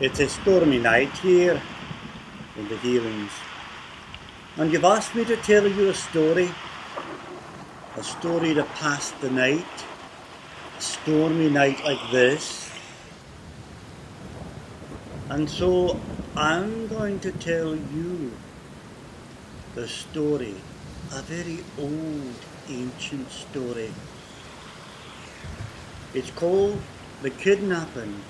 It's a stormy night here in the Highlands, and you've asked me to tell you a story to pass the night, a stormy night like this. And so I'm going to tell you the story, a very old, ancient story. It's called The Kidnapping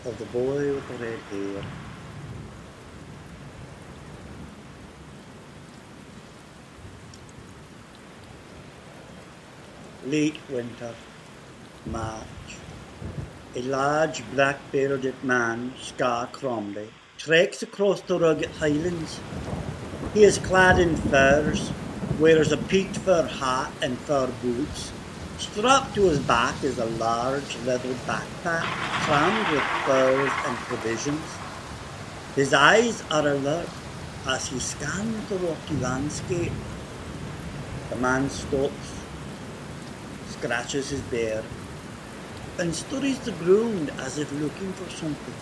of the Boy with the Red Hair. Late winter, March. A large black-bearded man, Scar Crombie, treks across the rugged highlands. He is clad in furs, wears a peaked fur hat and fur boots. Strapped to his back is a large leather backpack crammed with furs and provisions. His eyes are alert as he scans the rocky landscape. The man stops, scratches his beard, and studies the ground as if looking for something.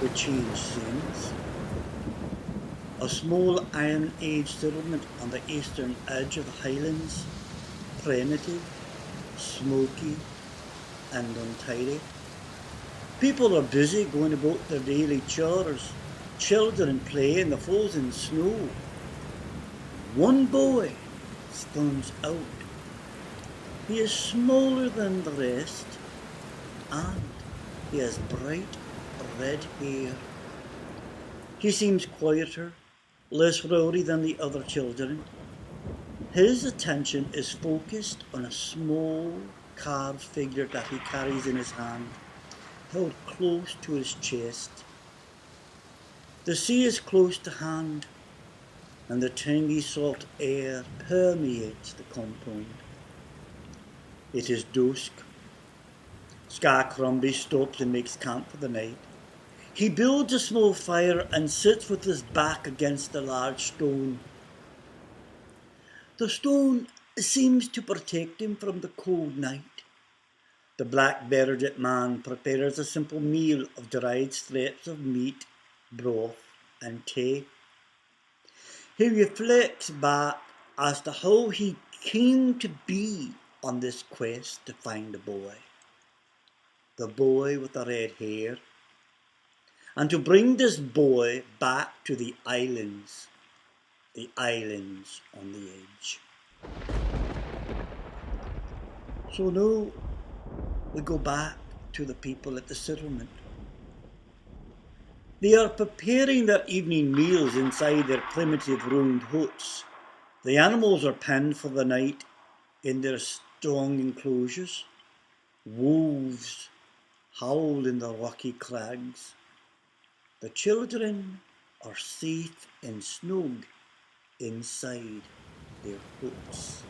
The change scenes. A small Iron Age settlement on the eastern edge of the Highlands, primitive, smoky, and untidy. People are busy going about their daily chores. Children play in the frozen snow. One boy stands out. He is smaller than the rest, and he has bright red hair. He seems quieter, less rowdy than the other children. His attention is focused on a small carved figure that he carries in his hand, held close to his chest. The sea is close to hand, and the tangy salt air permeates the compound. It is dusk. Scar Crombie stops and makes camp for the night. He builds a small fire and sits with his back against a large stone. The stone seems to protect him from the cold night. The black-bearded man prepares a simple meal of dried strips of meat, broth, and tea. He reflects back as to how he came to be on this quest to find the boy with the red hair, and to bring this boy back to the islands on the edge. So now we go back to the people at the settlement. They are preparing their evening meals inside their primitive ruined huts. The animals are penned for the night in their strong enclosures. Wolves howl in the rocky crags. The children are safe and snug inside their huts.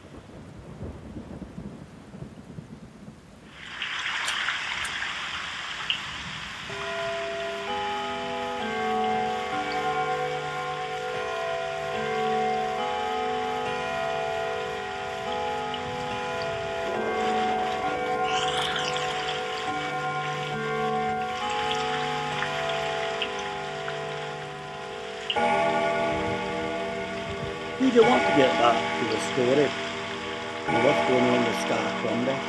We do want to get back to the story and what's going on with Scar Crombie.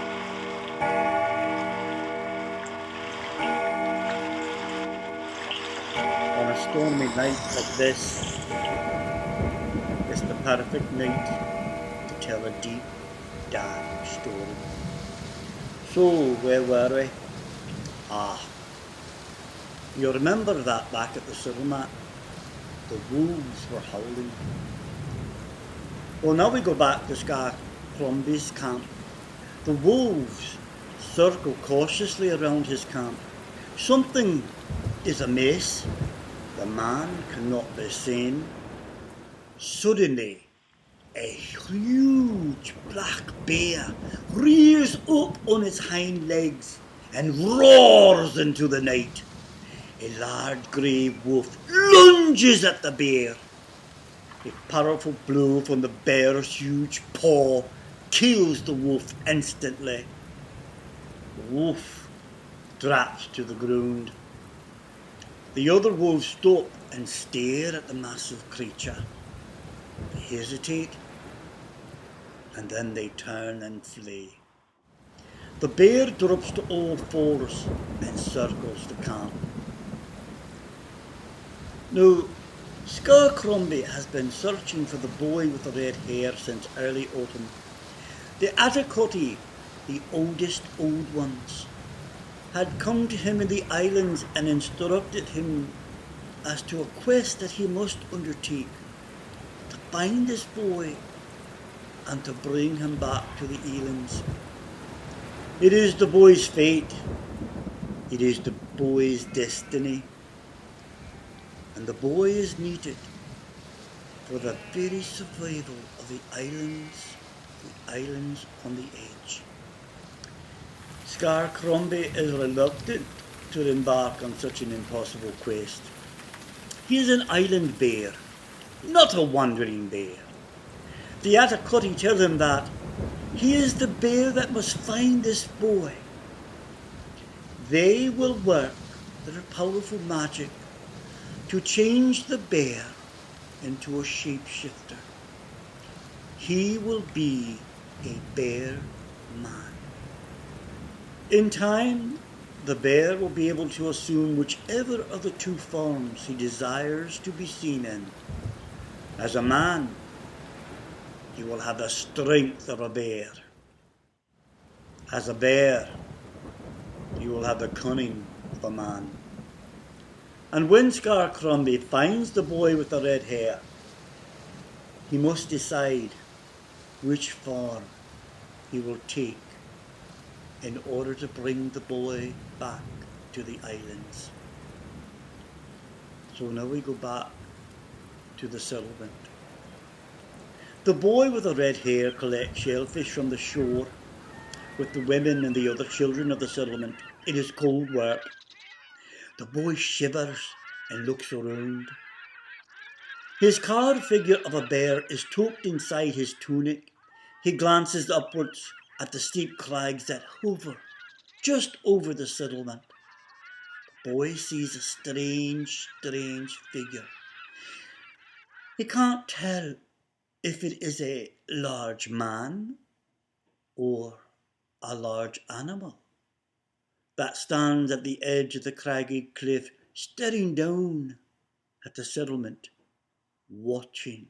On a stormy night like this, it's the perfect night to tell a deep, dark story. So, where were we? You remember that back at the settlement, the wolves were howling. Well, now we go back to Scar Crombie's camp. The wolves circle cautiously around his camp. Something is amiss. The man cannot be seen. Suddenly, a huge black bear rears up on its hind legs and roars into the night. A large grey wolf lunges at the bear. A powerful blow from the bear's huge paw kills the wolf instantly. The wolf drops to the ground. The other wolves stop and stare at the massive creature. They hesitate, and then they turn and flee. The bear drops to all fours and circles the camp. Now, Scarecrombie has been searching for the boy with the red hair since early autumn. The Atticoti, the oldest old ones, had come to him in the islands and instructed him as to a quest that he must undertake to find this boy and to bring him back to the islands. It is the boy's fate, it is the boy's destiny, and the boy is needed for the very survival of the islands on the edge. Scarecrombie is reluctant to embark on such an impossible quest. He is an island bear, not a wandering bear. The Atticoti tell him that he is the bear that must find this boy. They will work their powerful magic to change the bear into a shapeshifter. He will be a bear man. In time, the bear will be able to assume whichever of the two forms he desires to be seen in. As a man, he will have the strength of a bear. As a bear, he will have the cunning of a man. And when Scarecrombie finds the boy with the red hair, he must decide which form he will take in order to bring the boy back to the islands. So now we go back to the settlement. The boy with the red hair collects shellfish from the shore with the women and the other children of the settlement. It is cold work. The boy shivers and looks around. His carved figure of a bear is tucked inside his tunic. He glances upwards at the steep crags that hover just over the settlement. The boy sees a strange figure. He can't tell if it is a large man or a large animal that stands at the edge of the craggy cliff, staring down at the settlement, watching,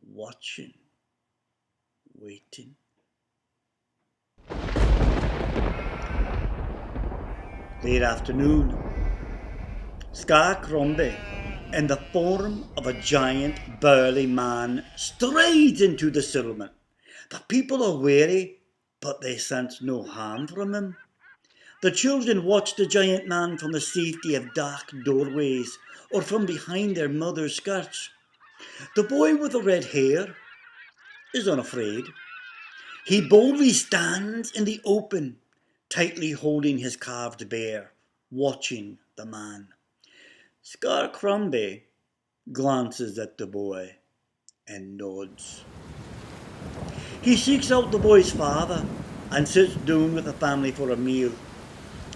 waiting. Late afternoon, Scarecrombie, in the form of a giant burly man, strides into the settlement. The people are wary, but they sense no harm from him. The children watch the giant man from the safety of dark doorways or from behind their mother's skirts. The boy with the red hair is unafraid. He boldly stands in the open, tightly holding his carved bear, watching the man. Scarecrombie glances at the boy and nods. He seeks out the boy's father and sits down with the family for a meal.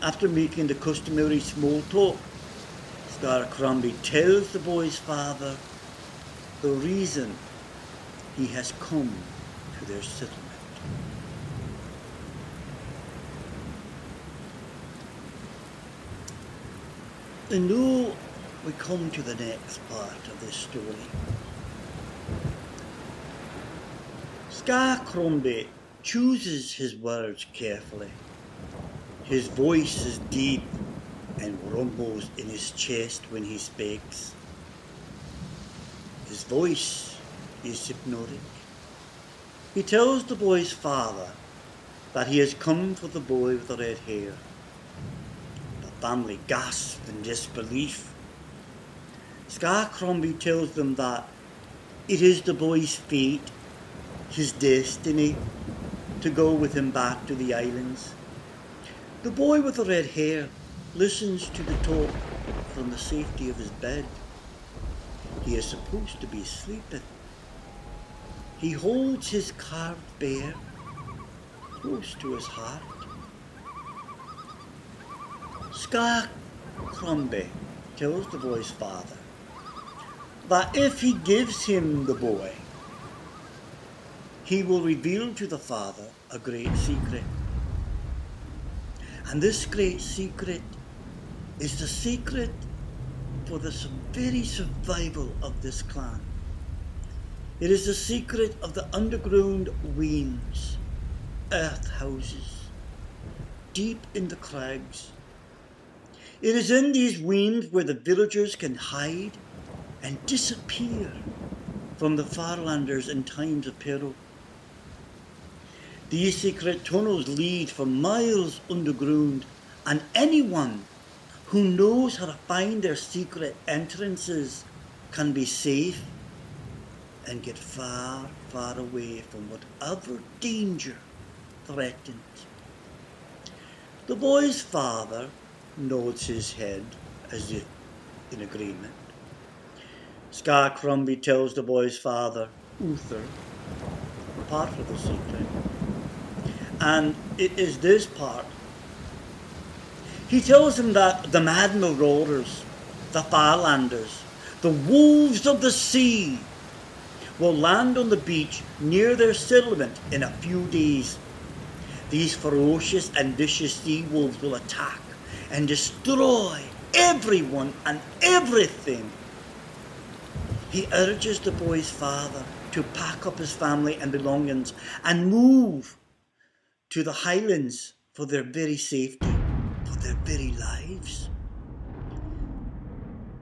After making the customary small talk, Scarecrombie tells the boy's father the reason he has come to their settlement. And now we come to the next part of this story. Scarecrombie chooses his words carefully. His voice is deep and rumbles in his chest when he speaks. His voice is hypnotic. He tells the boy's father that he has come for the boy with the red hair. The family gasp in disbelief. Scarecrombie tells them that it is the boy's fate, his destiny, to go with him back to the islands. The boy with the red hair listens to the talk from the safety of his bed. He is supposed to be sleeping. He holds his carved bear close to his heart. Scar Crombie tells the boy's father that if he gives him the boy, he will reveal to the father a great secret. And this great secret is the secret for the very survival of this clan. It is the secret of the underground wains, earth houses, deep in the crags. It is in these wains where the villagers can hide and disappear from the Farlanders in times of peril. These secret tunnels lead for miles underground, and anyone who knows how to find their secret entrances can be safe and get far, far away from whatever danger threatens. The boy's father nods his head as if in agreement. Scar Crombie tells the boy's father, Uther, part of the secret. And it is this part. He tells him that the mad marauders, the Farlanders, the wolves of the sea, will land on the beach near their settlement in a few days. These ferocious and vicious sea wolves will attack and destroy everyone and everything. He urges the boy's father to pack up his family and belongings and move to the Highlands for their very safety, for their very lives.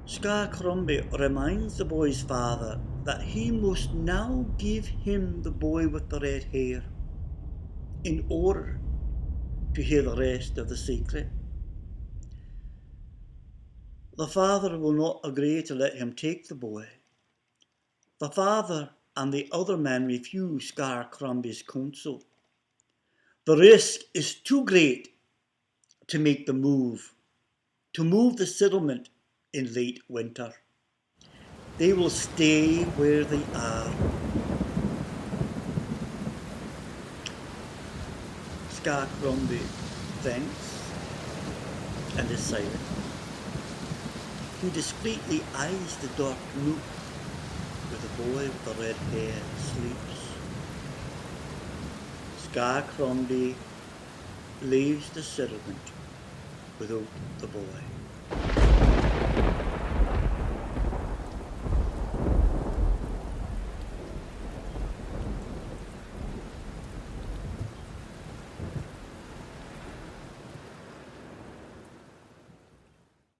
Scar Crombie reminds the boy's father that he must now give him the boy with the red hair in order to hear the rest of the secret. The father will not agree to let him take the boy. The father and the other men refuse Scar Crombie's counsel. The risk is too great to make the move, to move the settlement in late winter. They will stay where they are. Scar Crombie thinks and is silent. He discreetly eyes the dark nook where the boy with the red hair sleeps. Scar Crombie leaves the settlement without the boy.